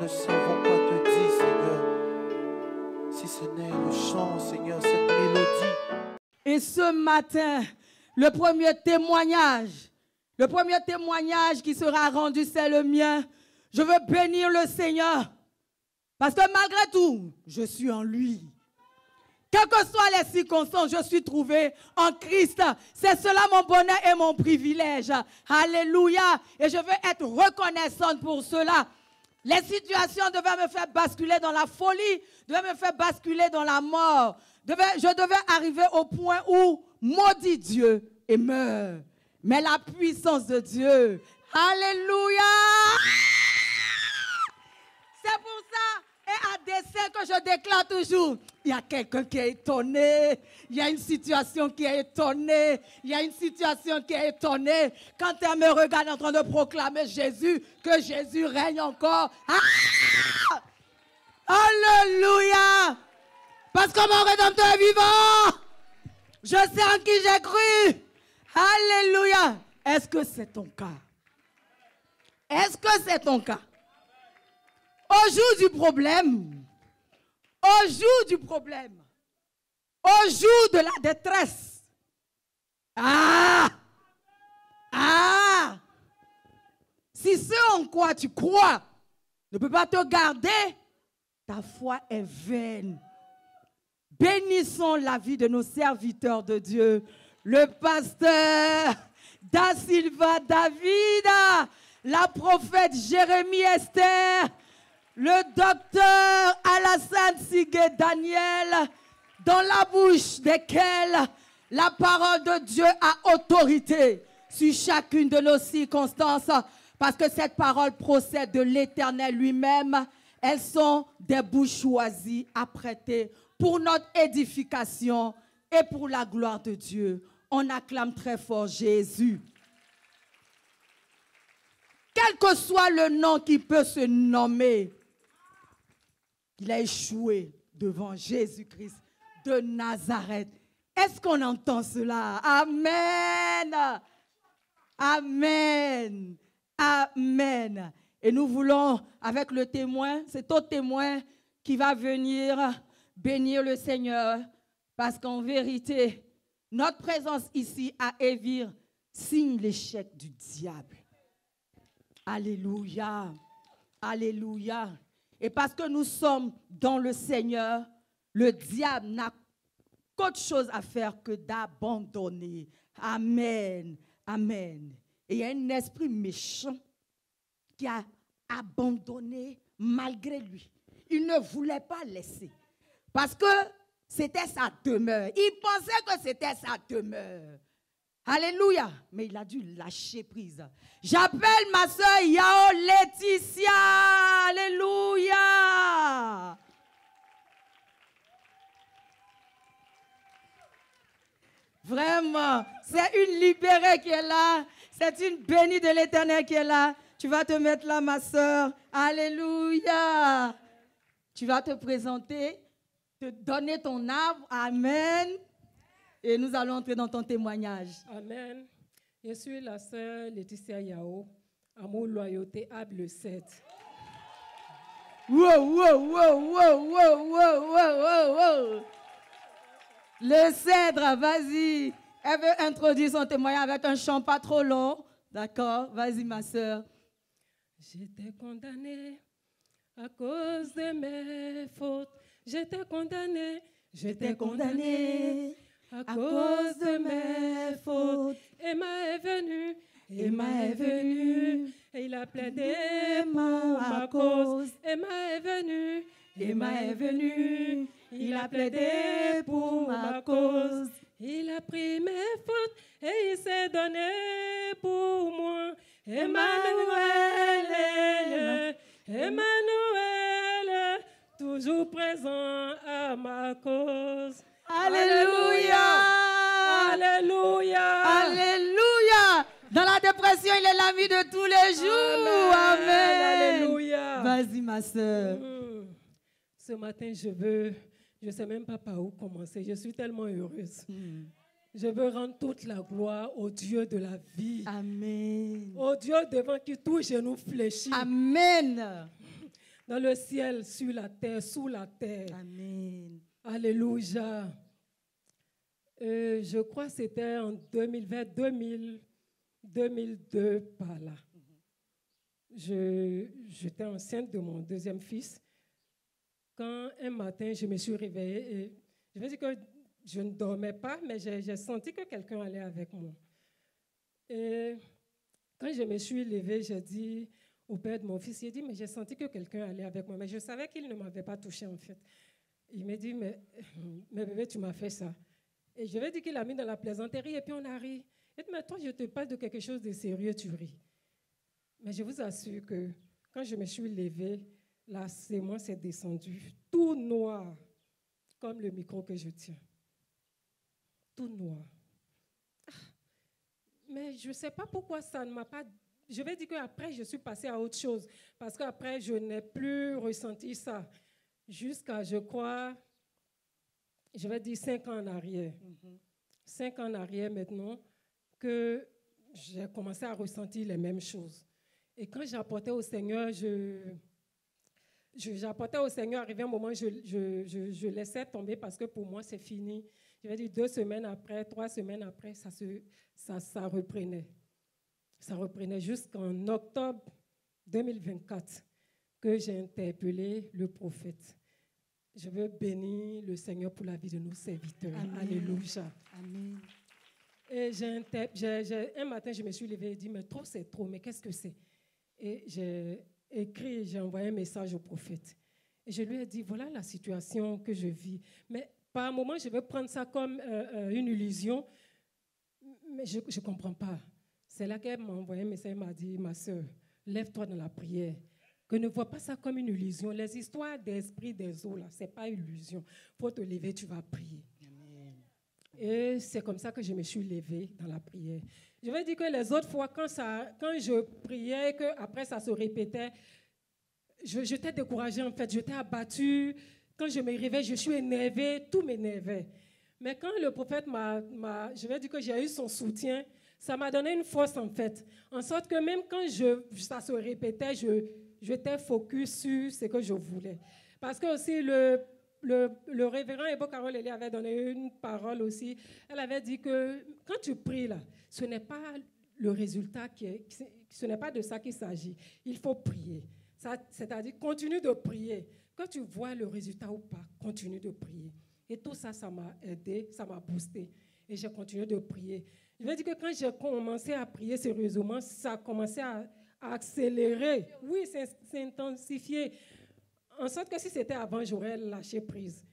ne savons quoi te dire, Seigneur. Si ce n'est le chant, Seigneur, cette mélodie. Et ce matin, le premier témoignage qui sera rendu, c'est le mien. Je veux bénir le Seigneur. Parce que malgré tout, je suis en lui. Quelles que soient les circonstances, je suis trouvé en Christ. C'est cela mon bonheur et mon privilège. Alléluia. Et je veux être reconnaissante pour cela. Les situations devaient me faire basculer dans la folie, devaient me faire basculer dans la mort. Je devais arriver au point où maudit Dieu et meurt. Mais la puissance de Dieu, alléluia. C'est pour ça, et à dessein que je déclare toujours, il y a quelqu'un qui est étonné, il y a une situation qui est étonnée, il y a une situation qui est étonnée. Quand elle me regarde en train de proclamer Jésus, que Jésus règne encore. Ah! Alléluia! Parce que mon Rédempteur est vivant. Je sais en qui j'ai cru. Alléluia! Est-ce que c'est ton cas? Est-ce que c'est ton cas? Au jour du problème, au jour du problème, au jour de la détresse, si ce en quoi tu crois ne peut pas te garder, ta foi est vaine. Bénissons la vie de nos serviteurs de Dieu, le pasteur Da Silva David, la prophète Jérémie Esther, le docteur Alassane Sigue Daniel, dans la bouche desquels la parole de Dieu a autorité sur chacune de nos circonstances, parce que cette parole procède de l'Éternel lui-même. Elles sont des bouches choisies, apprêtées pour notre édification et pour la gloire de Dieu. On acclame très fort Jésus. Quel que soit le nom qui peut se nommer, il a échoué devant Jésus-Christ de Nazareth. Est-ce qu'on entend cela? Amen. Amen. Amen. Et nous voulons, avec le témoin, cet autre témoin qui va venir bénir le Seigneur, parce qu'en vérité, notre présence ici à Évire signe l'échec du diable. Alléluia. Alléluia. Et parce que nous sommes dans le Seigneur, le diable n'a qu'autre chose à faire que d'abandonner. Amen. Amen. Et il y a un esprit méchant qui a abandonné malgré lui. Il ne voulait pas laisser. Parce que c'était sa demeure. Il pensait que c'était sa demeure. Alléluia. Mais il a dû lâcher prise. J'appelle ma soeur Yao Laetitia. Alléluia. Vraiment, c'est une libérée qui est là. C'est une bénie de l'Éternel qui est là. Tu vas te mettre là, ma soeur. Alléluia. Tu vas te présenter, te donner ton arbre. Amen. Et nous allons entrer dans ton témoignage. Amen. Je suis la sœur Laetitia Yao, Amour, Loyauté, Able 7. Wow, wow, wow, wow, wow, wow, wow, wow. Le cèdre, vas-y. Elle veut introduire son témoignage avec un chant pas trop long. D'accord? Vas-y, ma sœur. J'étais condamnée à cause de mes fautes. J'étais condamnée à cause de mes fautes. Emma est venue, et il a plaidé pour ma cause. Emma est venue, il a plaidé pour ma cause. Il a pris mes fautes et il s'est donné pour moi. Emmanuel, toujours présent à ma cause. Alléluia. Alléluia. Alléluia. Dans la dépression, il est l'ami de tous les jours. Amen. Alléluia. Vas-y, ma soeur. Ce matin, je ne sais même pas par où commencer. Je suis tellement heureuse. Je veux rendre toute la gloire au Dieu de la vie. Amen. Au Dieu devant qui tout genou fléchit. Amen. dans le ciel, sur la terre, sous la terre. Amen. Alléluia. Je crois que c'était en 2020, 2002, par là. J'étais enceinte de mon deuxième fils. Quand un matin, je me suis réveillée, et je vais dire que je ne dormais pas, mais j'ai senti que quelqu'un allait avec moi. Et quand je me suis levée, j'ai dit au père de mon fils, il a dit, mais j'ai senti que quelqu'un allait avec moi. Mais je savais qu'il ne m'avait pas touché en fait. Il m'a dit, mais bébé, tu m'as fait ça. Et je vais dire qu'il a mis dans la plaisanterie et puis on a ri. Il dit, mais toi, je te parle de quelque chose de sérieux, tu ris. Mais je vous assure que quand je me suis levée, la sémence s'est descendue, tout noir, comme le micro que je tiens. Tout noir. Mais je ne sais pas pourquoi ça ne m'a pas... Je vais dire qu'après, je suis passée à autre chose. Parce qu'après, je n'ai plus ressenti ça. Jusqu'à, je crois, je vais dire 5 ans en arrière. 5 ans en arrière maintenant, que j'ai commencé à ressentir les mêmes choses. Et quand j'apportais au Seigneur, j'apportais au Seigneur, arrivé un moment, je laissais tomber parce que pour moi, c'est fini. Je vais dire 2 semaines après, 3 semaines après, ça reprenait. Ça reprenait jusqu'en octobre 2024 que j'ai interpellé le prophète. Je veux bénir le Seigneur pour la vie de nos serviteurs. Amen. Alléluia. Amen. Et un matin, je me suis levée et dit, mais trop, c'est trop, mais qu'est-ce que c'est? Et j'ai envoyé un message au prophète. Et je lui ai dit, voilà la situation que je vis. Mais par un moment, je vais prendre ça comme une illusion, mais je ne comprends pas. C'est là qu'elle m'a envoyé un message, elle m'a dit, ma soeur, lève-toi dans la prière. Que ne vois pas ça comme une illusion. Les histoires d'esprit des eaux, là, ce n'est pas une illusion. Il faut te lever, tu vas prier. Amen. Et c'est comme ça que je me suis levée dans la prière. Je vais dire que les autres fois, quand je priais, qu'après ça se répétait, j'étais découragée en fait, j'étais abattue. Quand je me réveillais, je suis énervée, tout m'énervait. Mais quand le prophète je vais dire que j'ai eu son soutien, ça m'a donné une force en fait. En sorte que même quand ça se répétait, j'étais focus sur ce que je voulais. Parce que aussi le révérend Ebo Carol Eli avait donné une parole aussi. Elle avait dit que quand tu pries là, ce n'est pas le résultat ce n'est pas de ça qu'il s'agit. Il faut prier. C'est-à-dire continue de prier. Quand tu vois le résultat ou pas, continue de prier. Et tout ça, ça m'a aidé, ça m'a boosté. Et j'ai continué de prier. Je veux dire que quand j'ai commencé à prier sérieusement, ça a commencé à accélérer. Oui, c'est intensifié. En sorte que si c'était avant, j'aurais lâché prise.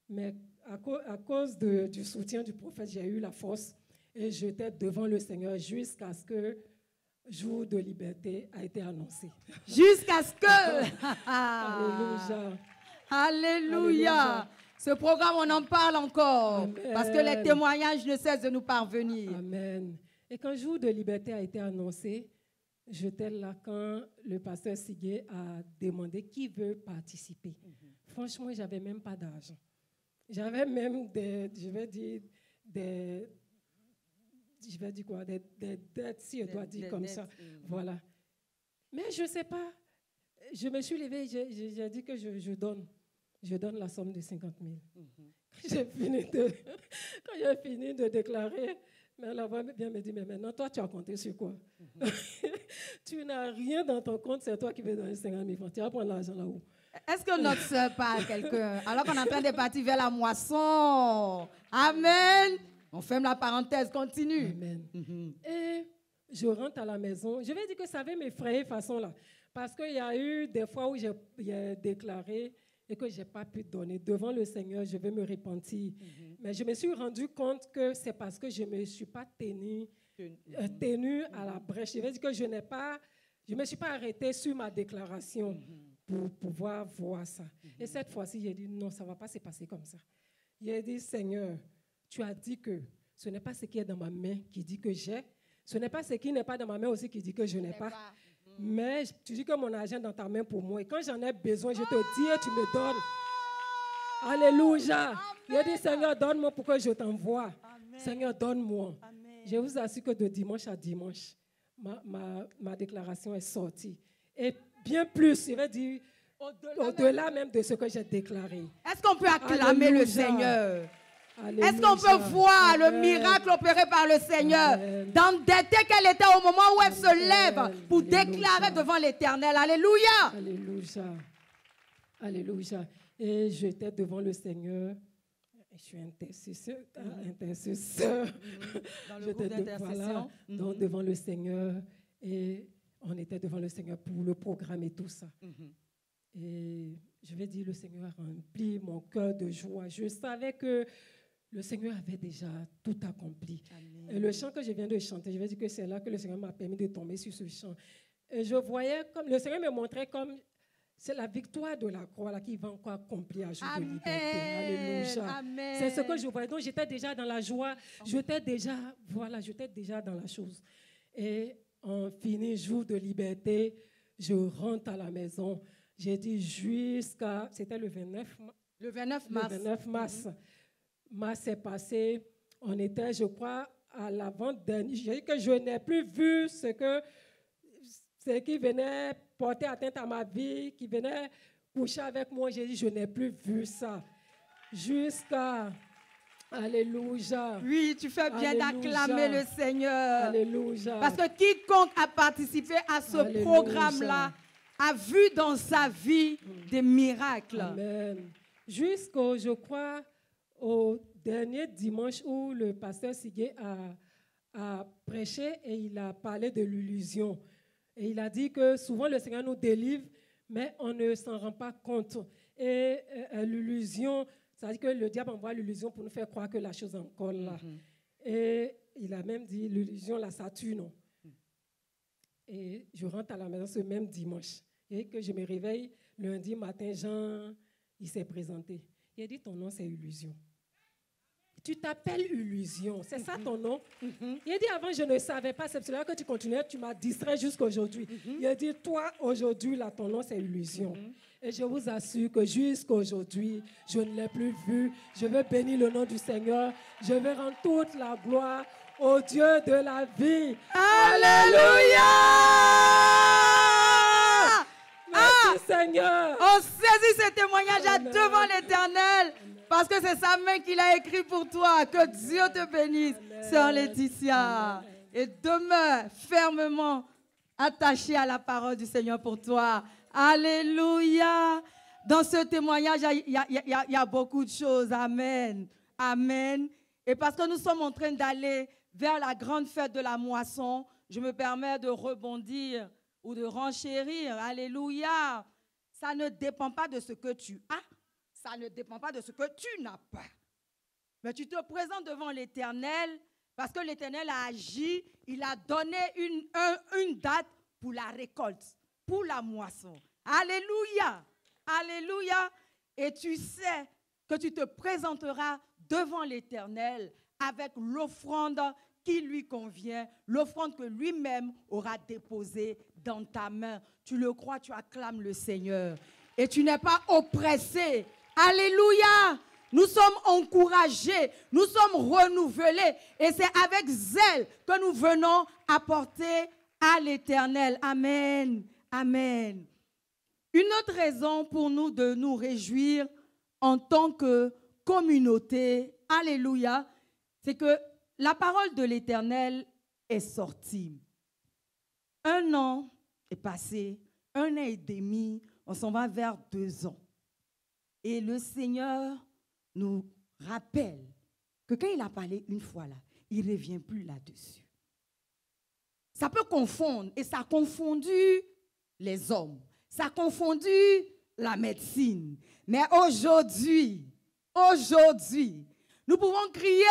Mais à cause du soutien du prophète, j'ai eu la force et j'étais devant le Seigneur jusqu'à ce que jour de liberté a été annoncé. Jusqu'à ce que... Alléluia. Alléluia. Ce programme, on en parle encore. Amen. Parce que les témoignages ne cessent de nous parvenir. Amen. Et quand jour de liberté a été annoncé, j'étais là quand le pasteur Siguet a demandé qui veut participer. Franchement, je n'avais même pas d'argent. J'avais même des dettes, si je dois dire comme ça. Voilà. Mais je ne sais pas. Je me suis levée, j'ai dit que je donne. Je donne la somme de 50 000. Quand j'ai fini de déclarer, mais la voix vient me dire, mais maintenant, toi, tu as compté sur quoi? Tu n'as rien dans ton compte, c'est toi qui veux donner 50 000 francs. Tu vas prendre l'argent là-haut. Est-ce que notre soeur parle à quelqu'un? Alors qu'on est en train de partir vers la moisson. Amen. On ferme la parenthèse, continue. Amen. Et je rentre à la maison. Je vais dire que ça avait m'effrayer façon là. Parce qu'il y a eu des fois où j'ai déclaré et que je n'ai pas pu donner. Devant le Seigneur, je vais me repentir. Mais je me suis rendu compte que c'est parce que je ne me suis pas tenue à la brèche. Je vais dire que je ne me suis pas arrêtée sur ma déclaration pour pouvoir voir ça. Et cette fois-ci, j'ai dit non, ça ne va pas se passer comme ça. J'ai dit, Seigneur, tu as dit que ce n'est pas ce qui est dans ma main qui dit que j'ai. Ce n'est pas ce qui n'est pas dans ma main aussi qui dit que je n'ai pas. Mais tu dis que mon argent est dans ta main pour moi. Et quand j'en ai besoin, je te dis et tu me donnes. Alléluia. Je dis, Seigneur, donne-moi pour que je t'envoie. Seigneur, donne-moi. Je vous assure que de dimanche à dimanche, ma déclaration est sortie. Et bien plus, je vais dire, au-delà même de ce que j'ai déclaré. Est-ce qu'on peut acclamer le Seigneur? Alléluia. Est-ce qu'on peut voir Amen. le miracle opéré par le Seigneur Amen. dans dès qu'elle était au moment où elle se lève Amen. pour Alléluia. déclarer devant l'Éternel? Alléluia. Alléluia. Alléluia. Et j'étais devant le Seigneur. Je suis intercesseur. Dans le J'étais groupe d'intercession. donc devant le Seigneur. Et on était devant le Seigneur pour le programme et tout ça. Et je vais dire, le Seigneur a rempli mon cœur de joie. Je savais que le Seigneur avait déjà tout accompli. Amen. Et le chant que je viens de chanter, je vais dire que c'est là que le Seigneur m'a permis de tomber sur ce chant. Et je voyais comme le Seigneur me montrait comme c'est la victoire de la croix là, qui va encore accomplir à jour de liberté. Alléluia. Amen. C'est ce que je voyais. Donc j'étais déjà dans la joie. J'étais déjà dans la chose. Et en fini jour de liberté, je rentre à la maison. J'ai dit jusqu'à, c'était le 29 mars. Le 29 mars. Le 29 mars. Mars est passé. On était, je crois, à l'avant-dernier. J'ai dit que je n'ai plus vu ce qui venait porter atteinte à ma vie, qui venait coucher avec moi. J'ai dit, je n'ai plus vu ça. Jusqu'à... Alléluia. Oui, tu fais bien Alléluia. d'acclamer le Seigneur. Alléluia. Parce que quiconque a participé à ce Alléluia. programme-là a vu dans sa vie des miracles. Amen. Jusqu'au, je crois, au dernier dimanche où le pasteur Siguet a prêché et il a parlé de l'illusion. Et il a dit que souvent le Seigneur nous délivre, mais on ne s'en rend pas compte. Et l'illusion, ça veut dire que le diable envoie l'illusion pour nous faire croire que la chose est encore là. Et il a même dit l'illusion, la Saturne. Et je rentre à la maison ce même dimanche. Et que je me réveille lundi matin, Jean, il s'est présenté. Il a dit, ton nom, c'est Illusion. Tu t'appelles Illusion, c'est ça ton nom? Il a dit, avant, je ne savais pas, c'est cela que tu continuais, tu m'as distrait jusqu'à aujourd'hui. Il a dit, toi, aujourd'hui, là, ton nom, c'est Illusion. Et je vous assure que jusqu'à aujourd'hui, je ne l'ai plus vu. Je veux bénir le nom du Seigneur. Je veux rendre toute la gloire au Dieu de la vie. Alléluia! Merci, Seigneur. On saisit ce témoignage Amen. devant l'Éternel parce que c'est sa main qu'il a écrit pour toi. Que Dieu te bénisse, sœur Laetitia. Et demeure fermement attaché à la parole du Seigneur pour toi. Alléluia. Dans ce témoignage, il y a beaucoup de choses. Amen. Amen. Et parce que nous sommes en train d'aller vers la grande fête de la moisson, je me permets de rebondir ou de renchérir. Alléluia. Ça ne dépend pas de ce que tu as. Ça ne dépend pas de ce que tu n'as pas. Mais tu te présentes devant l'Éternel parce que l'Éternel a agi. Il a donné une date pour la récolte, pour la moisson. Alléluia. Alléluia. Et tu sais que tu te présenteras devant l'Éternel avec l'offrande qui lui convient, l'offrande que lui-même aura déposée dans ta main. Tu le crois, tu acclames le Seigneur. Et tu n'es pas oppressé. Alléluia. Nous sommes encouragés, nous sommes renouvelés. Et c'est avec zèle que nous venons apporter à l'Éternel. Amen. Amen. Une autre raison pour nous de nous réjouir en tant que communauté, alléluia, c'est que la parole de l'Éternel est sortie. 1 an est passé, 1 an et demi, on s'en va vers 2 ans. Et le Seigneur nous rappelle que quand il a parlé une fois là, il ne revient plus là-dessus. Ça peut confondre, et ça a confondu les hommes, ça a confondu la médecine. Mais aujourd'hui, nous pouvons crier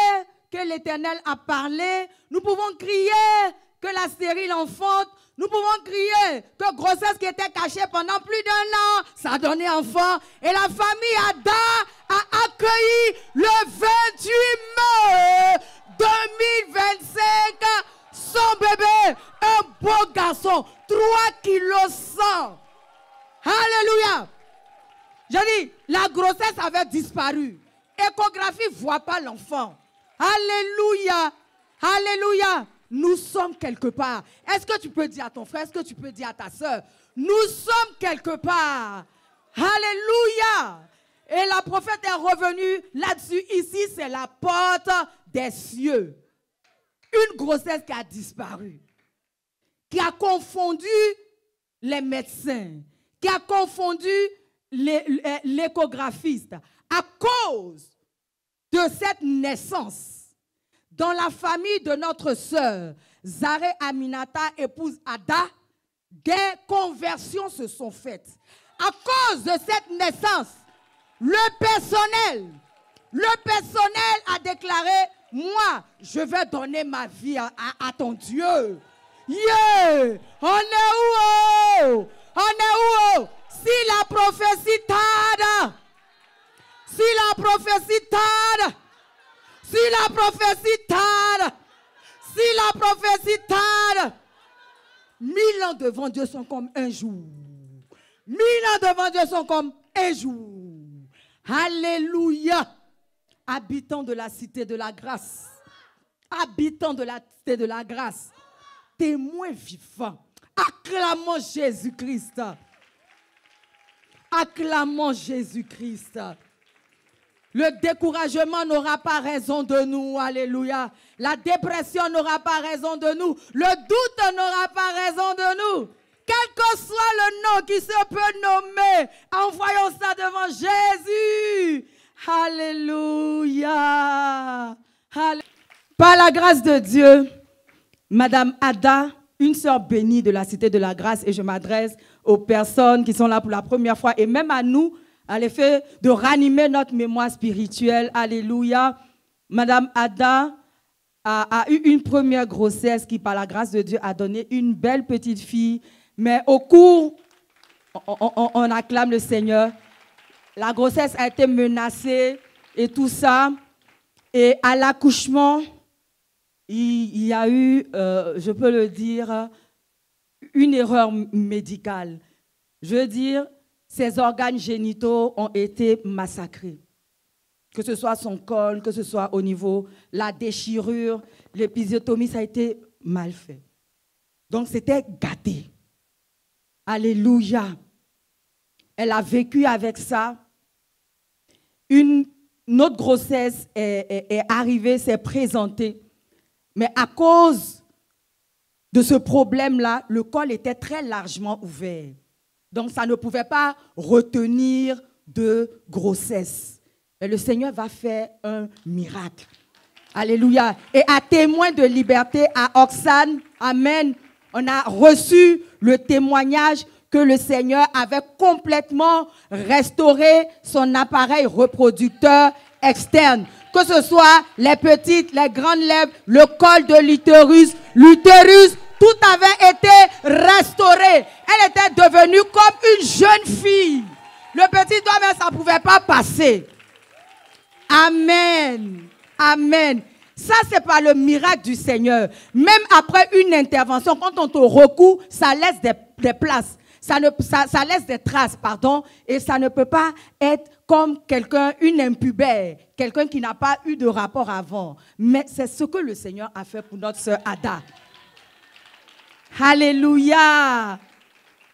que l'Éternel a parlé, nous pouvons crier que la stérile enfante, nous pouvons crier que grossesse qui était cachée pendant plus d'1 an, ça a donné enfant. Et la famille Ada a accueilli le 28 mai 2025 son bébé, un beau garçon, 3 kg 100. Alléluia. J'ai dit, la grossesse avait disparu. Échographie ne voit pas l'enfant. Alléluia. Alléluia. Nous sommes quelque part. Est-ce que tu peux dire à ton frère, est-ce que tu peux dire à ta soeur, nous sommes quelque part. Alléluia. Et la prophète est revenue là-dessus. Ici, c'est la porte des cieux. Une grossesse qui a disparu, qui a confondu les médecins, qui a confondu l'échographiste. À cause de cette naissance, dans la famille de notre sœur, Zaré Aminata, épouse Ada, des conversions se sont faites. À cause de cette naissance, le personnel a déclaré, moi, je vais donner ma vie à ton Dieu. Yeah! On est où? On est où? Si la prophétie tarde, si la prophétie tarde, si la prophétie tarde, si la prophétie tarde, 1000 ans devant Dieu sont comme un jour. 1000 ans devant Dieu sont comme un jour. Alléluia. Habitants de la cité de la grâce. Habitants de la cité de la grâce. Témoins vivants. Acclamons Jésus-Christ. Acclamons Jésus-Christ. Le découragement n'aura pas raison de nous. Alléluia. La dépression n'aura pas raison de nous. Le doute n'aura pas raison de nous. Quel que soit le nom qui se peut nommer, envoyons ça devant Jésus. Alléluia. Par la grâce de Dieu, Madame Ada, une sœur bénie de la Cité de la Grâce, et je m'adresse aux personnes qui sont là pour la première fois, et même à nous, à l'effet de ranimer notre mémoire spirituelle. Alléluia. Madame Ada a eu une première grossesse qui, par la grâce de Dieu, a donné une belle petite fille. Mais au cours, on acclame le Seigneur. La grossesse a été menacée et tout ça. Et à l'accouchement, il y a eu, je peux le dire, une erreur médicale. Je veux dire, ses organes génitaux ont été massacrés. Que ce soit son col, que ce soit au niveau, la déchirure, l'épisiotomie, ça a été mal fait. Donc c'était gâté. Alléluia. Elle a vécu avec ça. Une autre grossesse est arrivée, s'est présentée. Mais à cause de ce problème-là, le col était très largement ouvert. Donc, ça ne pouvait pas retenir de grossesse. Et le Seigneur va faire un miracle. Alléluia. Et à témoin de liberté à Oxane, amen, on a reçu le témoignage que le Seigneur avait complètement restauré son appareil reproducteur externe. Que ce soit les petites, les grandes lèvres, le col de l'utérus, tout avait été restauré. Elle était devenue comme une jeune fille. Le petit doigt, mais ça ne pouvait pas passer. Amen. Amen. Ça, c'est pas le miracle du Seigneur. Même après une intervention, quand on te recoue, ça laisse des places. Ça laisse des traces, pardon. Et ça ne peut pas être comme quelqu'un, une impubère, quelqu'un qui n'a pas eu de rapport avant. Mais c'est ce que le Seigneur a fait pour notre sœur Ada. Alléluia.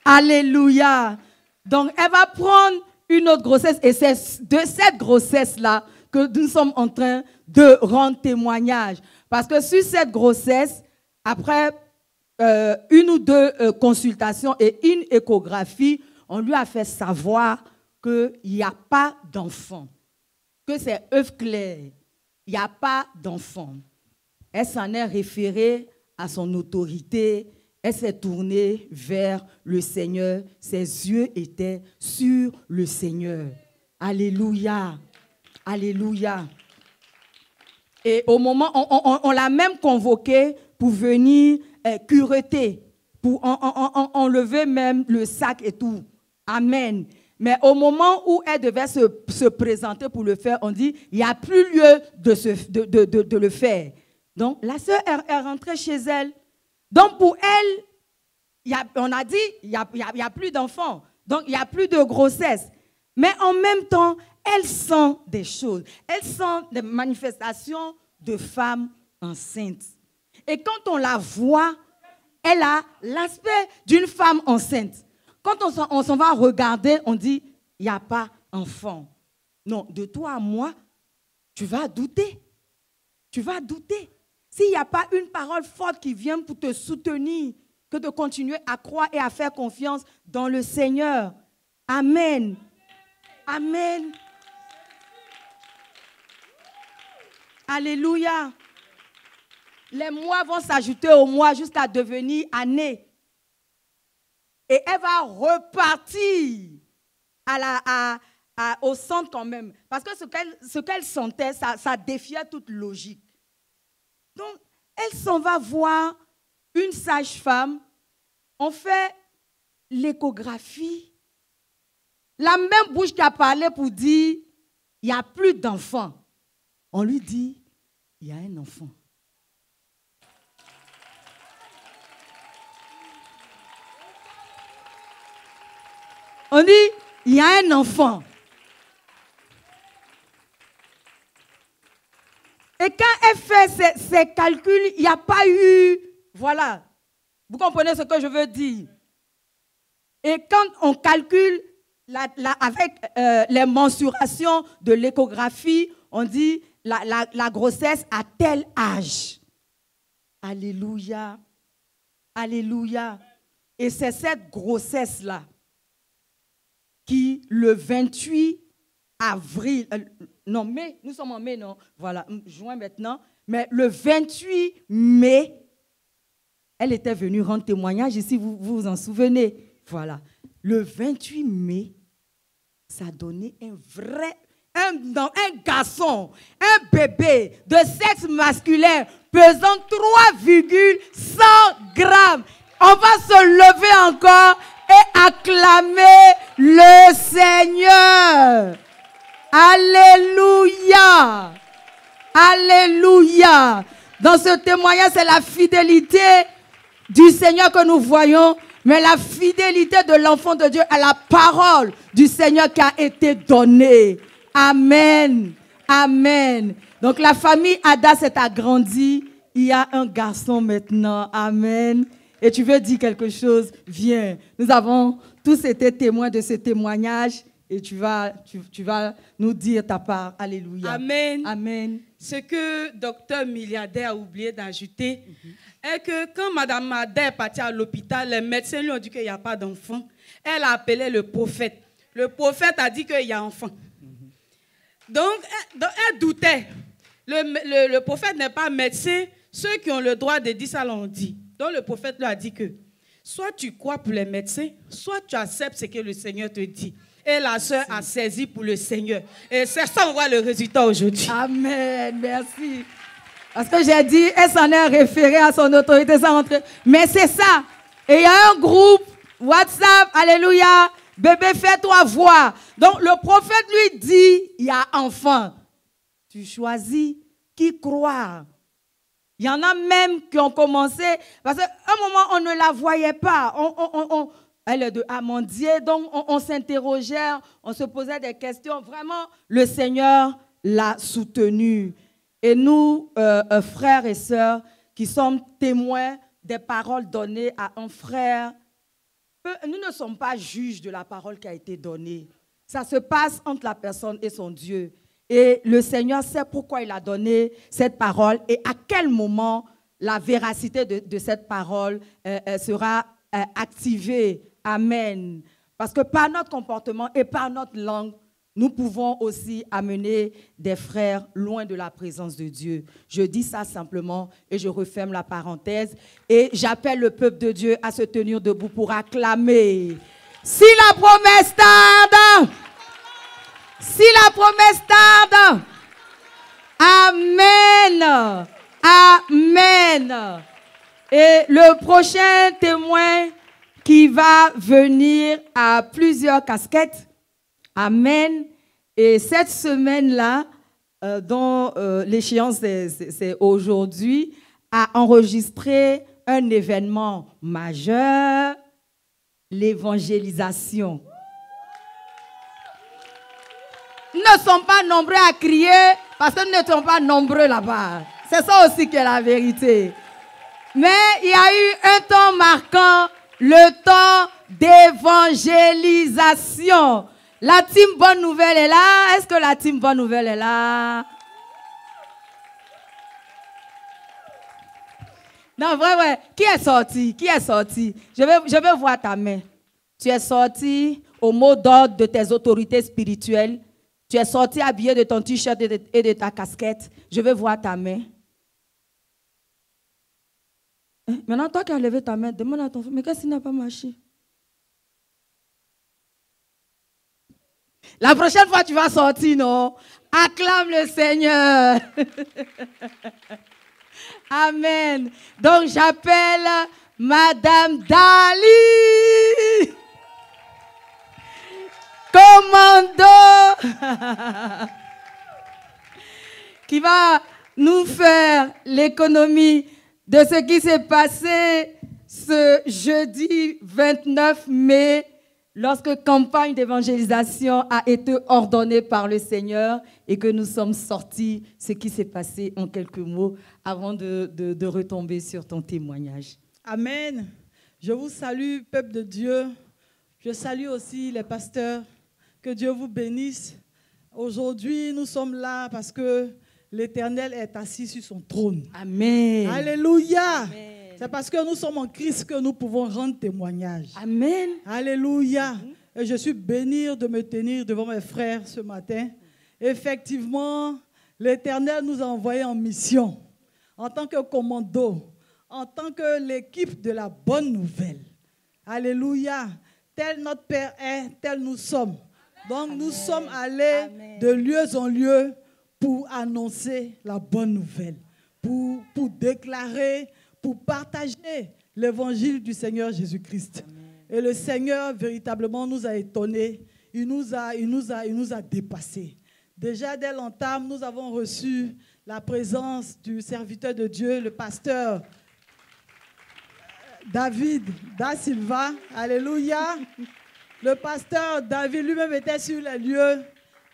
Alléluia. Donc, elle va prendre une autre grossesse. Et c'est de cette grossesse-là que nous sommes en train de rendre témoignage. Parce que sur cette grossesse, après une ou deux consultations et une échographie, on lui a fait savoir qu'il n'y a pas d'enfant. Que c'est œuf clair. Il n'y a pas d'enfant. Elle s'en est référée à son autorité. Elle s'est tournée vers le Seigneur. Ses yeux étaient sur le Seigneur. Alléluia. Alléluia. Et au moment, on l'a même convoquée pour venir cureter, pour enlever même le sac et tout. Amen. Mais au moment où elle devait se présenter pour le faire, on dit, il n'y a plus lieu de le faire. Donc, la sœur est rentrée chez elle. Donc, pour elle, on a dit, il n'y a plus d'enfants. Donc, il n'y a plus de grossesse. Mais en même temps, elle sent des choses. Elle sent des manifestations de femmes enceintes. Et quand on la voit, elle a l'aspect d'une femme enceinte. Quand on s'en va regarder, on dit, il n'y a pas enfant. Non, de toi à moi, tu vas douter. Tu vas douter. S'il n'y a pas une parole forte qui vient pour te soutenir, que de continuer à croire et à faire confiance dans le Seigneur. Amen. Amen. Alléluia. Les mois vont s'ajouter aux mois jusqu'à devenir années. Et elle va repartir au centre quand même. Parce que ce qu'elle sentait, ça défiait toute logique. Donc, elle s'en va voir une sage-femme. On fait l'échographie. La même bouche qui a parlé pour dire, il n'y a plus d'enfant. On lui dit, il y a un enfant. On dit, il y a un enfant. Et quand elle fait ses calculs, il n'y a pas eu, voilà, vous comprenez ce que je veux dire. Et quand on calcule avec les mensurations de l'échographie, on dit la grossesse à tel âge. Alléluia. Alléluia. Et c'est cette grossesse-là qui, le 28 avril, non, mai, nous sommes en mai, non, voilà, juin maintenant, mais le 28 mai, elle était venue rendre témoignage ici, vous vous en souvenez, voilà. Le 28 mai, ça a donné un garçon, un bébé de sexe masculin pesant 3,100 grammes. On va se lever encore et acclamer le Seigneur. Alléluia. Alléluia. Dans ce témoignage, c'est la fidélité du Seigneur que nous voyons, mais la fidélité de l'enfant de Dieu à la parole du Seigneur qui a été donnée. Amen. Amen. Donc la famille Ada s'est agrandie. Il y a un garçon maintenant. Amen. Et tu veux dire quelque chose? Viens. Nous avons tous été témoins de ce témoignage. Et tu vas nous dire ta part. Alléluia. Amen. Amen. Ce que docteur milliardaire a oublié d'ajouter est que quand Madame Ada est partie à l'hôpital, les médecins lui ont dit qu'il n'y a pas d'enfant. Elle a appelé le prophète. Le prophète a dit qu'il y a enfant. Donc, elle doutait. Le prophète n'est pas médecin. Ceux qui ont le droit de dire ça l'ont dit. Donc, le prophète lui a dit que soit tu crois pour les médecins, soit tu acceptes ce que le Seigneur te dit. Et la sœur a saisi pour le Seigneur. Et c'est ça, on voit le résultat aujourd'hui. Amen. Merci. Parce que j'ai dit, elle s'en est référée à son autorité sans rentrer. Mais c'est ça. Et il y a un groupe, WhatsApp, alléluia, bébé, fais-toi voir. Donc le prophète lui dit, il y a enfant. Tu choisis qui croire. Il y en a même qui ont commencé, parce qu'à un moment, on ne la voyait pas. Elle est de Amandier, donc on s'interrogeait, on se posait des questions. Vraiment, le Seigneur l'a soutenue. Et nous, frères et sœurs, qui sommes témoins des paroles données à un frère, nous ne sommes pas juges de la parole qui a été donnée. Ça se passe entre la personne et son Dieu. Et le Seigneur sait pourquoi il a donné cette parole et à quel moment la véracité de cette parole sera activée. Amen. Parce que par notre comportement et par notre langue, nous pouvons aussi amener des frères loin de la présence de Dieu. Je dis ça simplement et je referme la parenthèse. Et j'appelle le peuple de Dieu à se tenir debout pour acclamer. Si la promesse tarde, si la promesse tarde, amen, amen. Et le prochain témoin qui va venir a plusieurs casquettes. Amen. Et cette semaine-là, dont l'échéance c'est aujourd'hui, a enregistré un événement majeur, l'évangélisation. Nous ne sommes pas nombreux à crier parce que nous ne sommes pas nombreux là-bas. C'est ça aussi qui est la vérité. Mais il y a eu un temps marquant, le temps d'évangélisation. La team Bonne Nouvelle est là. Est-ce que la team Bonne Nouvelle est là? Non, vrai. Qui est sorti? Qui est sorti? Je veux voir ta main. Tu es sorti au mot d'ordre de tes autorités spirituelles. Tu es sorti habillé de ton t-shirt et de ta casquette. Je veux voir ta main. Maintenant, toi qui as levé ta main, demande à ton frère, mais qu'est-ce qui n'a pas marché? La prochaine fois, tu vas sortir, non? Acclame le Seigneur. Amen. Donc, j'appelle Madame Dali. Commando. Qui va nous faire l'économie de ce qui s'est passé ce jeudi 29 mai, lorsque campagne d'évangélisation a été ordonnée par le Seigneur et que nous sommes sortis, ce qui s'est passé en quelques mots avant de retomber sur ton témoignage. Amen. Je vous salue, peuple de Dieu. Je salue aussi les pasteurs. Que Dieu vous bénisse. Aujourd'hui, nous sommes là parce que l'Éternel est assis sur son trône. Amen. Alléluia. Amen. C'est parce que nous sommes en Christ que nous pouvons rendre témoignage. Amen. Alléluia. Et je suis béni de me tenir devant mes frères ce matin. Effectivement, l'Éternel nous a envoyés en mission, en tant que commando, en tant que l'équipe de la bonne nouvelle. Alléluia. Tel notre Père est, tel nous sommes. Donc nous sommes allés de lieu en lieu pour annoncer la bonne nouvelle, pour déclarer, pour partager l'évangile du Seigneur Jésus-Christ. Et le Seigneur véritablement nous a étonnés, il nous a dépassés. Déjà dès l'entame, nous avons reçu la présence du serviteur de Dieu, le pasteur David Da Silva. Alléluia. Le pasteur David lui-même était sur les lieux.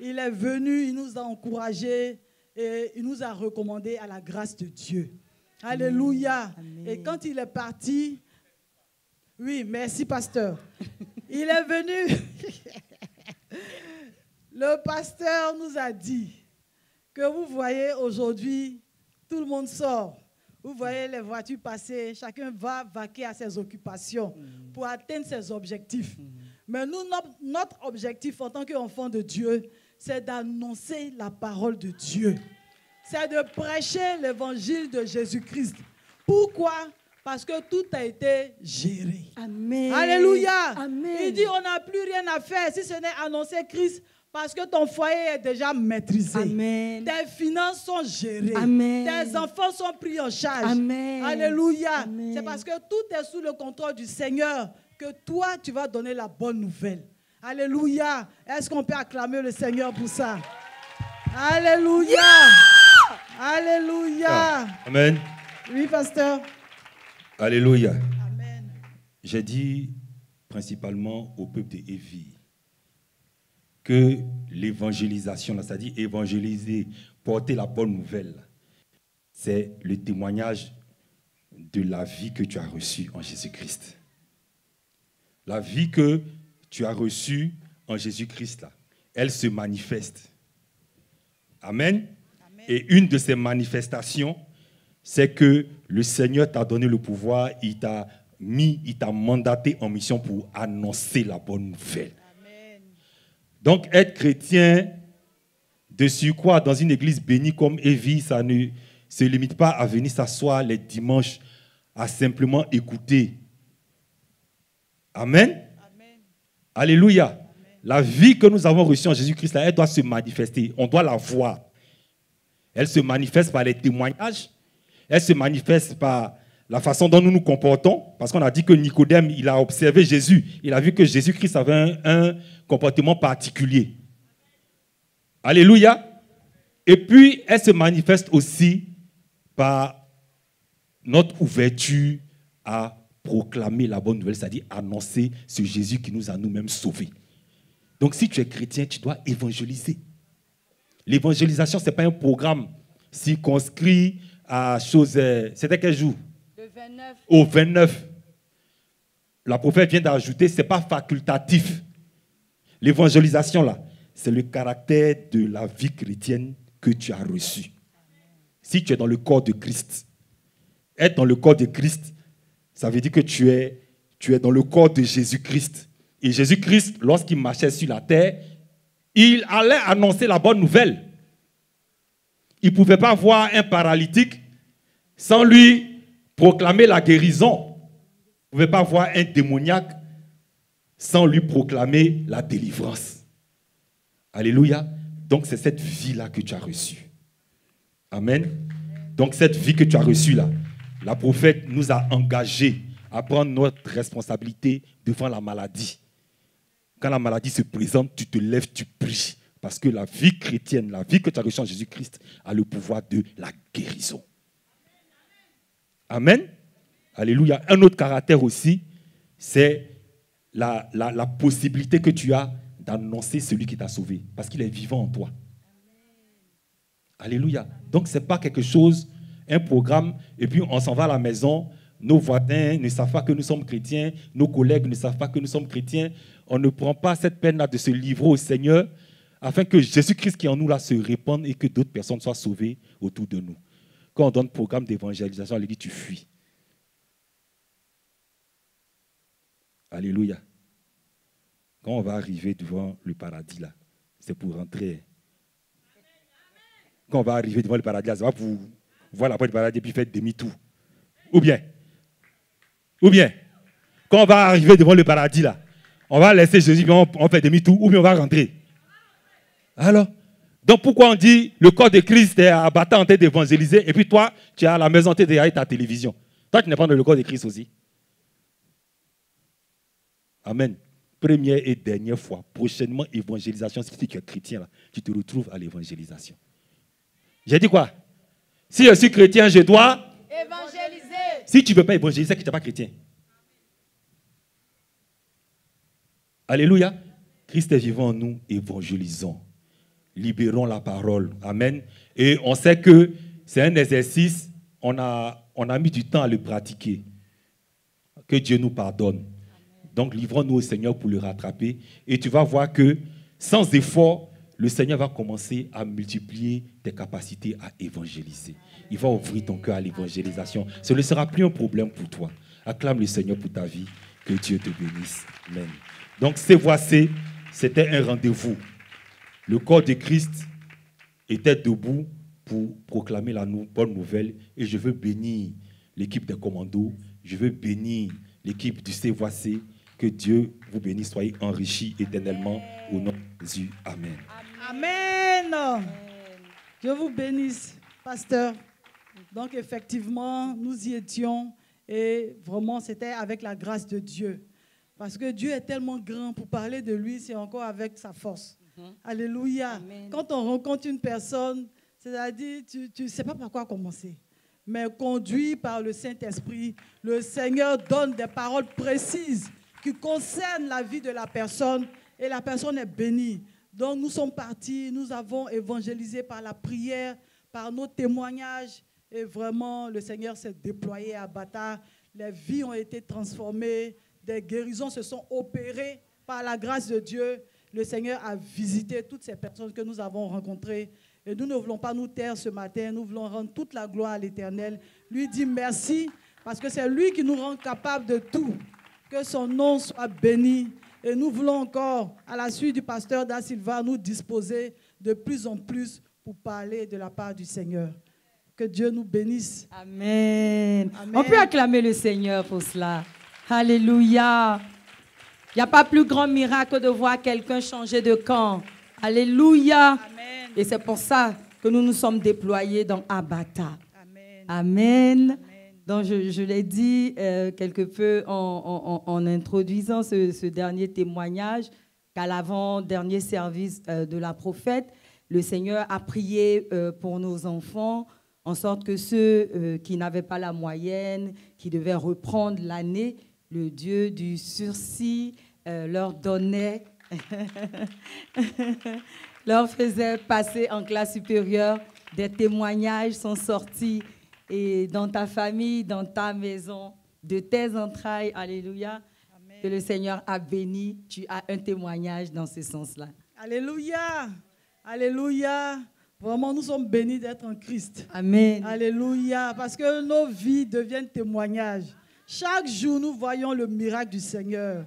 Il est venu, il nous a encouragés et il nous a recommandés à la grâce de Dieu. Alléluia. Amen. Et quand il est parti, oui, merci pasteur. Il est venu. Le pasteur nous a dit que vous voyez aujourd'hui, tout le monde sort. Vous voyez les voitures passer, chacun va vaquer à ses occupations pour atteindre ses objectifs. Mais nous, notre objectif en tant qu'enfants de Dieu, c'est d'annoncer la parole de Dieu. C'est de prêcher l'évangile de Jésus-Christ. Pourquoi? Parce que tout a été géré. Amen. Alléluia. Amen. Il dit, on n'a plus rien à faire si ce n'est annoncer Christ, parce que ton foyer est déjà maîtrisé. Amen. Tes finances sont gérées. Amen. Tes enfants sont pris en charge. Amen. Alléluia. Amen. C'est parce que tout est sous le contrôle du Seigneur que toi, tu vas donner la bonne nouvelle. Alléluia. Est-ce qu'on peut acclamer le Seigneur pour ça? Alléluia. Yeah! Alléluia. Amen. Oui, pasteur. Alléluia. Amen. J'ai dit principalement au peuple de Évi que l'évangélisation, c'est-à-dire évangéliser, porter la bonne nouvelle, c'est le témoignage de la vie que tu as reçue en Jésus-Christ. La vie que tu as reçue en Jésus-Christ, là, elle se manifeste. Amen. Amen. Et une de ces manifestations, c'est que le Seigneur t'a donné le pouvoir, il t'a mandaté en mission pour annoncer la bonne nouvelle. Amen. Donc, être chrétien, de surcroît, dans une église bénie comme Évi, ça ne se limite pas à venir s'asseoir les dimanches, à simplement écouter. Amen. Amen. Alléluia. Amen. La vie que nous avons reçue en Jésus-Christ, elle doit se manifester. On doit la voir. Elle se manifeste par les témoignages. Elle se manifeste par la façon dont nous nous comportons. Parce qu'on a dit que Nicodème, il a observé Jésus. Il a vu que Jésus-Christ avait un comportement particulier. Alléluia. Et puis, elle se manifeste aussi par notre ouverture à proclamer la bonne nouvelle, c'est-à-dire annoncer ce Jésus qui nous a nous-mêmes sauvés. Donc, si tu es chrétien, tu dois évangéliser. L'évangélisation, ce n'est pas un programme circonscrit à choses... C'était quel jour? Le 29. Au 29. La prophète vient d'ajouter, ce n'est pas facultatif. L'évangélisation, là, c'est le caractère de la vie chrétienne que tu as reçue. Si tu es dans le corps de Christ, être dans le corps de Christ, ça veut dire que tu es dans le corps de Jésus-Christ. Et Jésus-Christ, lorsqu'il marchait sur la terre, il allait annoncer la bonne nouvelle. Il ne pouvait pas voir un paralytique sans lui proclamer la guérison. Il ne pouvait pas voir un démoniaque sans lui proclamer la délivrance. Alléluia. Donc c'est cette vie-là que tu as reçue. Amen. Donc cette vie que tu as reçue là, la prophète nous a engagés à prendre notre responsabilité devant la maladie. Quand la maladie se présente, tu te lèves, tu pries. Parce que la vie chrétienne, la vie que tu as reçue en Jésus-Christ, a le pouvoir de la guérison. Amen. Alléluia. Un autre caractère aussi, c'est la possibilité que tu as d'annoncer celui qui t'a sauvé. Parce qu'il est vivant en toi. Alléluia. Donc, ce n'est pas quelque chose, un programme, et puis on s'en va à la maison, nos voisins ne savent pas que nous sommes chrétiens, nos collègues ne savent pas que nous sommes chrétiens. On ne prend pas cette peine-là de se livrer au Seigneur afin que Jésus-Christ qui est en nous là se répande et que d'autres personnes soient sauvées autour de nous. Quand on donne programme d'évangélisation, on lui dit tu fuis. Alléluia. Quand on va arriver devant le paradis là, c'est pour rentrer. Quand on va arriver devant le paradis là, c'est pas pour voir la porte du paradis et puis faire demi-tour. Ou bien, quand on va arriver devant le paradis là, on va laisser Jésus, puis on fait demi-tour, ou bien on va rentrer. Alors, donc pourquoi on dit le corps de Christ est abattant en train d'évangéliser, et puis toi, tu es à la maison, tu es derrière ta télévision. Toi, tu n'es pas dans le corps de Christ aussi. Amen. Première et dernière fois, prochainement, évangélisation, si tu es chrétien, là, tu te retrouves à l'évangélisation. J'ai dit quoi? Si je suis chrétien, je dois évangéliser. Si tu ne veux pas évangéliser, c'est que tu n'es pas chrétien. Alléluia. Christ est vivant en nous, évangélisons. Libérons la parole. Amen. Et on sait que c'est un exercice, on a mis du temps à le pratiquer. Que Dieu nous pardonne. Donc, livrons-nous au Seigneur pour le rattraper. Et tu vas voir que, sans effort, le Seigneur va commencer à multiplier tes capacités à évangéliser. Il va ouvrir ton cœur à l'évangélisation. Ce ne sera plus un problème pour toi. Acclame le Seigneur pour ta vie. Que Dieu te bénisse. Amen. Donc, CVOAC, c'était un rendez-vous. Le corps de Christ était debout pour proclamer la bonne nouvelle. Et je veux bénir l'équipe des commandos. Je veux bénir l'équipe du CVOAC. Que Dieu vous bénisse. Soyez enrichis éternellement. Au nom de Jésus. Amen. Amen. Dieu vous bénisse, pasteur. Donc, effectivement, nous y étions. Et vraiment, c'était avec la grâce de Dieu. Parce que Dieu est tellement grand, pour parler de lui, c'est encore avec sa force. Alléluia. Amen. Quand on rencontre une personne, c'est-à-dire, tu ne sais pas par quoi commencer. Mais conduit par le Saint-Esprit, le Seigneur donne des paroles précises qui concernent la vie de la personne et la personne est bénie. Donc nous sommes partis, nous avons évangélisé par la prière, par nos témoignages et vraiment le Seigneur s'est déployé à Bata. Les vies ont été transformées, des guérisons se sont opérées par la grâce de Dieu. Le Seigneur a visité toutes ces personnes que nous avons rencontrées. Et nous ne voulons pas nous taire ce matin. Nous voulons rendre toute la gloire à l'Éternel. Lui dire merci parce que c'est lui qui nous rend capables de tout. Que son nom soit béni. Et nous voulons encore, à la suite du pasteur Da Silva, nous disposer de plus en plus pour parler de la part du Seigneur. Que Dieu nous bénisse. Amen. Amen. On peut acclamer le Seigneur pour cela. Alléluia. Il n'y a pas plus grand miracle de voir quelqu'un changer de camp. Alléluia. Amen. Et c'est pour ça que nous nous sommes déployés dans Abata. Amen. Amen. Amen. Donc, je l'ai dit quelque peu en introduisant ce dernier témoignage, qu'à l'avant-dernier service de la prophète, le Seigneur a prié pour nos enfants, en sorte que ceux qui n'avaient pas la moyenne, qui devaient reprendre l'année, le Dieu du sursis leur donnait, leur faisait passer en classe supérieure. Des témoignages sont sortis. Et dans ta famille, dans ta maison, de tes entrailles, alléluia, que le Seigneur a béni. Tu as un témoignage dans ce sens-là. Alléluia. Alléluia. Vraiment, nous sommes bénis d'être en Christ. Amen. Alléluia. Parce que nos vies deviennent témoignages. Chaque jour, nous voyons le miracle du Seigneur.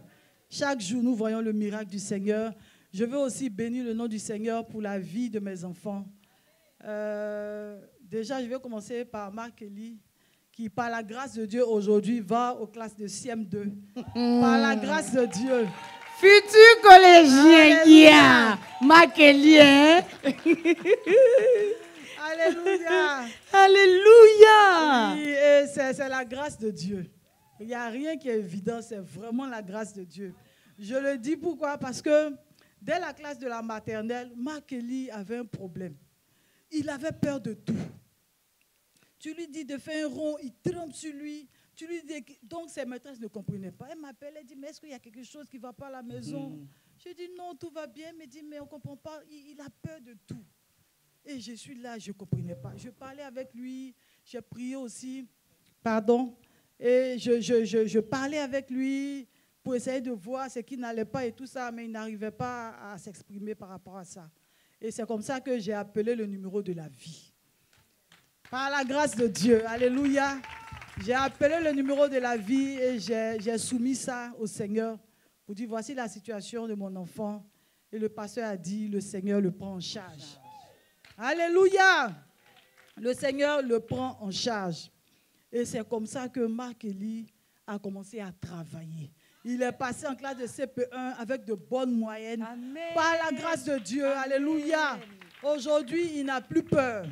Chaque jour, nous voyons le miracle du Seigneur. Je veux aussi bénir le nom du Seigneur pour la vie de mes enfants. Déjà, je vais commencer par Marc Eli, qui, par la grâce de Dieu, aujourd'hui, va aux classes de CM2. Par la grâce de Dieu. Futur collégien qui a Maquelien. Alléluia. Alléluia. Oui, et c'est la grâce de Dieu. Il n'y a rien qui est évident, c'est vraiment la grâce de Dieu. Je le dis pourquoi? Parce que dès la classe de la maternelle, Marc Eli avait un problème. Il avait peur de tout. Tu lui dis de faire un rond, il tremble sur lui. Tu lui dis, donc ses maîtresses ne comprenaient pas. Elle m'appelle, elle dit, mais est-ce qu'il y a quelque chose qui ne va pas à la maison? Je dis, non, tout va bien. Elle me dit, mais on ne comprend pas, il a peur de tout. Et je suis là, je ne comprenais pas. Je parlais avec lui, j'ai prié aussi, pardon, et je parlais avec lui pour essayer de voir ce qui n'allait pas et tout ça, mais il n'arrivait pas à s'exprimer par rapport à ça. Et c'est comme ça que j'ai appelé le numéro de la vie. Par la grâce de Dieu, alléluia. J'ai appelé le numéro de la vie et j'ai soumis ça au Seigneur pour dire, voici la situation de mon enfant. Et le pasteur a dit, le Seigneur le prend en charge. Alléluia. Le Seigneur le prend en charge. Et c'est comme ça que Marc Eli a commencé à travailler. Il est passé en classe de CP1 avec de bonnes moyennes. Amen. Par la grâce de Dieu. Amen. Alléluia. Aujourd'hui, il n'a plus peur.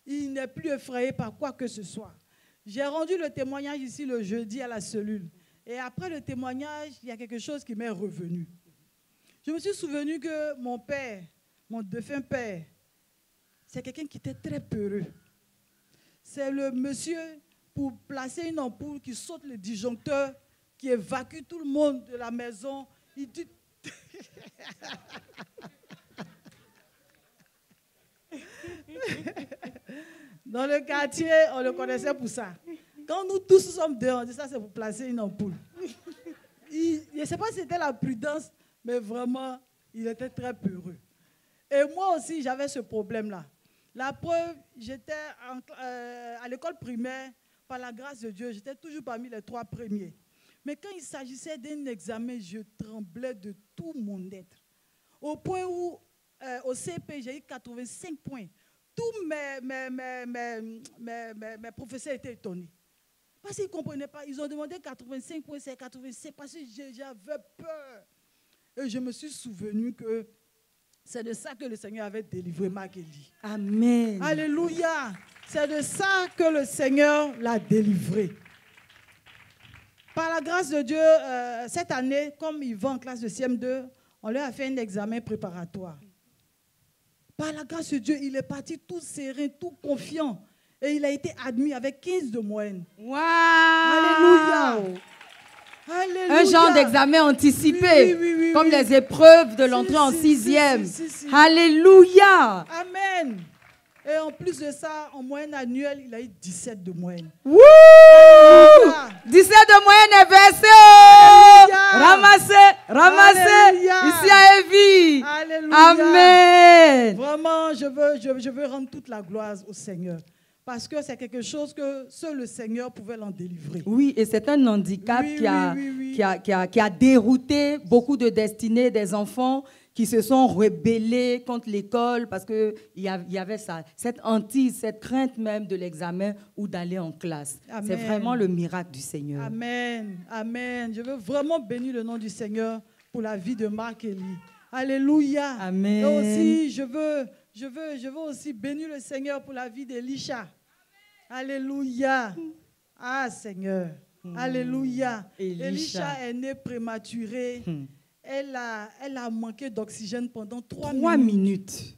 Il n'est plus effrayé par quoi que ce soit. J'ai rendu le témoignage ici le jeudi à la cellule. Et après le témoignage, il y a quelque chose qui m'est revenu. Je me suis souvenu que mon père, mon défunt père, c'est quelqu'un qui était très peureux. C'est le monsieur, pour placer une ampoule, qui saute le disjoncteur, qui évacue tout le monde de la maison. Il dit... Dans le quartier, on le connaissait pour ça. Quand nous tous sommes dehors, on dit ça, c'est pour placer une ampoule. Je ne sais pas si c'était la prudence, mais vraiment, il était très peureux. Et moi aussi, j'avais ce problème-là. La preuve, j'étais à l'école primaire, par la grâce de Dieu, j'étais toujours parmi les 3 premiers. Mais quand il s'agissait d'un examen, je tremblais de tout mon être. Au point où, au CP, j'ai eu 85 points. Tous mes professeurs étaient étonnés. Parce qu'ils ne comprenaient pas. Ils ont demandé 85 points, c'est 85, parce que j'avais peur. Et je me suis souvenu que c'est de ça que le Seigneur avait délivré Marc Eli. Amen. Alléluia. C'est de ça que le Seigneur l'a délivré. Par la grâce de Dieu, cette année, comme il va en classe de CM2, on lui a fait un examen préparatoire. Par la grâce de Dieu, il est parti tout serein, tout confiant. Et il a été admis avec 15 de moyenne. Wow! Alléluia! Alléluia. Un genre d'examen anticipé, oui, comme les épreuves de l'entrée en 6e. Alléluia! Amen! Et en plus de ça, en moyenne annuelle, il a eu 17 de moyenne. Wouh! 17 de moyenne est versé. Ramassez, ramassez. Ici à Evie. Alléluia. Amen. Vraiment, je veux rendre toute la gloire au Seigneur. Parce que c'est quelque chose que seul le Seigneur pouvait l'en délivrer. Oui, et c'est un handicap qui a dérouté beaucoup de destinées des enfants qui se sont rebellés contre l'école parce qu'il y avait cette hantise, cette crainte même de l'examen ou d'aller en classe. C'est vraiment le miracle du Seigneur. Amen. Amen. Je veux vraiment bénir le nom du Seigneur pour la vie de Marc Eli. Alléluia. Amen. Et aussi, je veux aussi bénir le Seigneur pour la vie d'Elisha. Alléluia. Ah, Seigneur. Alléluia. Elisha est né prématuré. Elle a manqué d'oxygène pendant 3 minutes.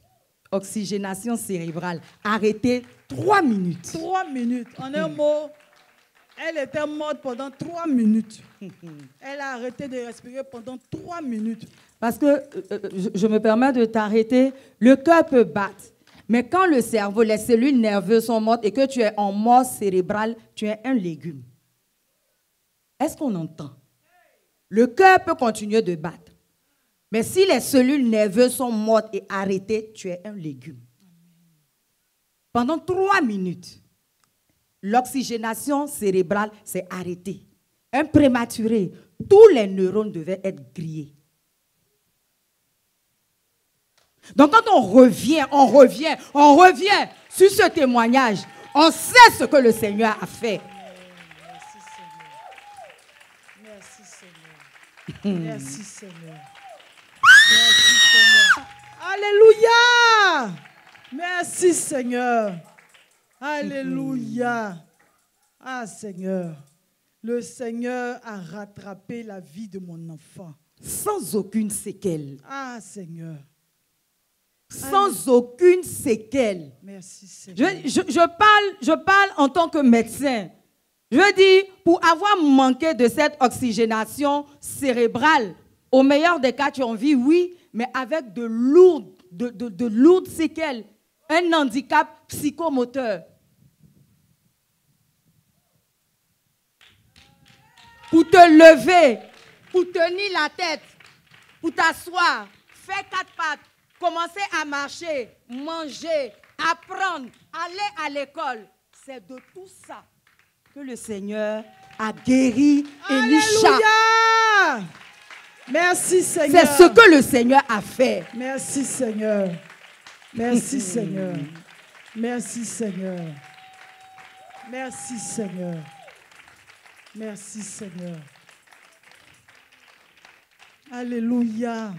Oxygénation cérébrale. Arrêtée 3 minutes. 3 minutes. En un mot, elle était morte pendant 3 minutes. Elle a arrêté de respirer pendant 3 minutes. Parce que, je me permets de t'arrêter, le cœur peut battre. Mais quand le cerveau, les cellules nerveuses sont mortes et que tu es en mort cérébrale, tu es un légume. Est-ce qu'on entend? Le cœur peut continuer de battre. Mais si les cellules nerveuses sont mortes et arrêtées, tu es un légume. Pendant 3 minutes, l'oxygénation cérébrale s'est arrêtée. Un prématuré, tous les neurones devaient être grillés. Donc quand on revient sur ce témoignage, on sait ce que le Seigneur a fait. Merci Seigneur. Merci Seigneur. Merci Seigneur. Alléluia. Merci Seigneur. Alléluia. Ah Seigneur. Le Seigneur a rattrapé la vie de mon enfant. Sans aucune séquelle. Ah Seigneur. Sans aucune séquelle. Merci Seigneur. Je parle en tant que médecin. Je veux dire, pour avoir manqué de cette oxygénation cérébrale, au meilleur des cas, tu en vis, oui, mais avec de lourdes séquelles, un handicap psychomoteur. Pour te lever, pour tenir la tête, pour t'asseoir, faire 4 pattes, commencer à marcher, manger, apprendre, aller à l'école. C'est de tout ça que le Seigneur a guéri Elisha. Alléluia! Merci Seigneur. C'est ce que le Seigneur a fait. Merci Seigneur. Merci Seigneur. Merci Seigneur. Merci Seigneur. Merci Seigneur. Alléluia.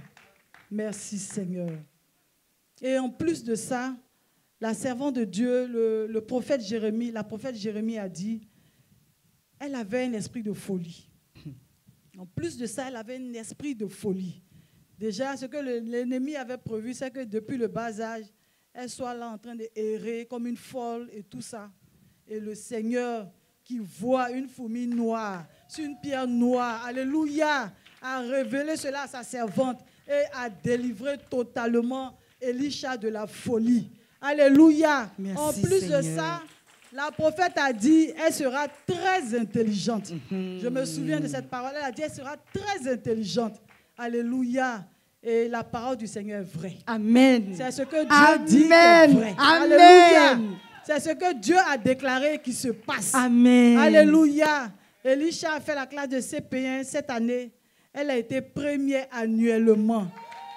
Merci Seigneur. Et en plus de ça, la servante de Dieu, le prophète Jérémie, la prophète Jérémie a dit, elle avait un esprit de folie. En plus de ça, elle avait un esprit de folie. Déjà, ce que l'ennemi avait prévu, c'est que depuis le bas âge, elle soit là en train d'errer comme une folle et tout ça. Et le Seigneur qui voit une fourmi noire sur une pierre noire, alléluia, a révélé cela à sa servante et a délivré totalement Elisha de la folie. Alléluia. Merci, en plus Seigneur. de ça, la prophète a dit, elle sera très intelligente. Je me souviens de cette parole. Elle a dit, elle sera très intelligente. Alléluia. Et la parole du Seigneur est vraie. Amen. C'est ce que Dieu dit qui est vrai. Amen. Alléluia. C'est ce que Dieu a déclaré qui se passe. Amen. Alléluia. Elisha a fait la classe de CP1 cette année. Elle a été première annuellement.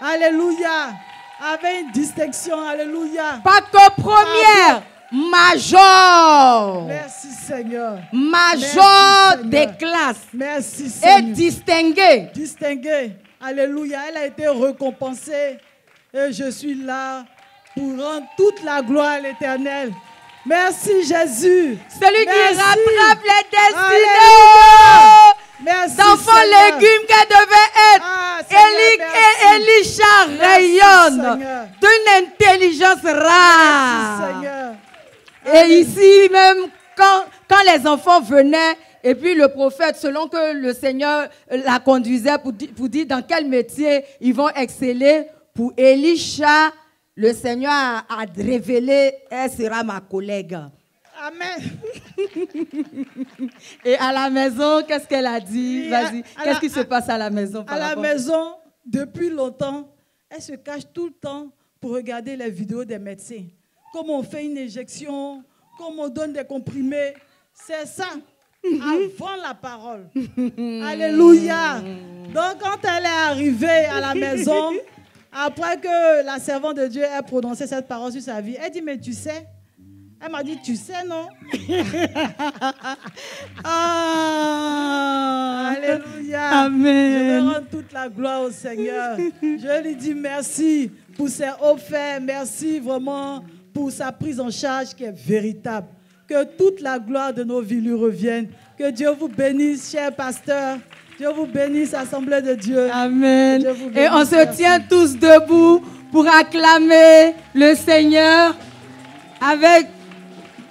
Alléluia. Avec une distinction. Alléluia. Pas que première, major. Merci Seigneur. Major Merci, des Seigneur. classes. Merci Et Seigneur. distingué. Distinguée. Alléluia. Elle a été récompensée. Et je suis là pour rendre toute la gloire à l'Éternel. Merci Jésus. Celui Merci. qui rattrape les Alléluia. destinées Merci d'enfants Seigneur. légumes qu'elle devait être. Ah, Seigneur, Et Elisha Merci, rayonne Seigneur. d'une intelligence rare. Merci Seigneur. Et ici même, quand les enfants venaient, et puis le prophète, selon que le Seigneur la conduisait pour dire dans quel métier ils vont exceller, pour Elisha, le Seigneur a révélé, elle sera ma collègue. Amen. Et à la maison, qu'est-ce qu'elle a dit? Oui, Vas-y, à qu'est-ce la- qui se passe à la maison? par À la rapport- maison, depuis longtemps, elle se cache tout le temps pour regarder les vidéos des médecins. Comment on fait une injection, comment on donne des comprimés. C'est ça, avant la parole. Alléluia. Donc, quand elle est arrivée à la maison, après que la servante de Dieu ait prononcé cette parole sur sa vie, elle dit, mais tu sais? Elle m'a dit, tu sais, non? Alléluia. Amen. Je veux rendre toute la gloire au Seigneur. Je lui dis merci pour ses offerts. Merci vraiment pour sa prise en charge qui est véritable. Que toute la gloire de nos vies lui revienne. Que Dieu vous bénisse, cher pasteur. Dieu vous bénisse, Assemblée de Dieu. Amen. Dieu vous Et bénisse, on se merci. tient tous debout pour acclamer le Seigneur avec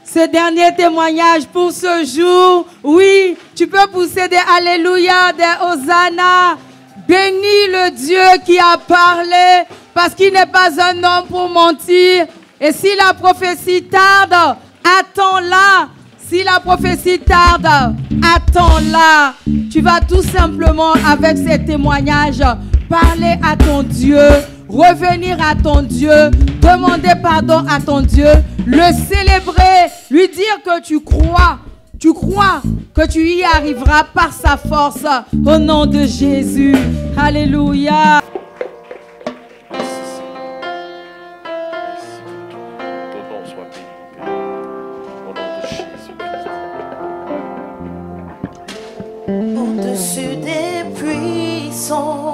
ce dernier témoignage pour ce jour. Oui, tu peux pousser des Alléluia, des Hosanna. Bénis le Dieu qui a parlé, parce qu'il n'est pas un homme pour mentir. Et si la prophétie tarde, attends-la. Si la prophétie tarde, attends-la. Tu vas tout simplement, avec ces témoignages, parler à ton Dieu, revenir à ton Dieu, demander pardon à ton Dieu, le célébrer, lui dire que tu crois que tu y arriveras par sa force, au nom de Jésus. Alléluia. Au-dessus des puissants,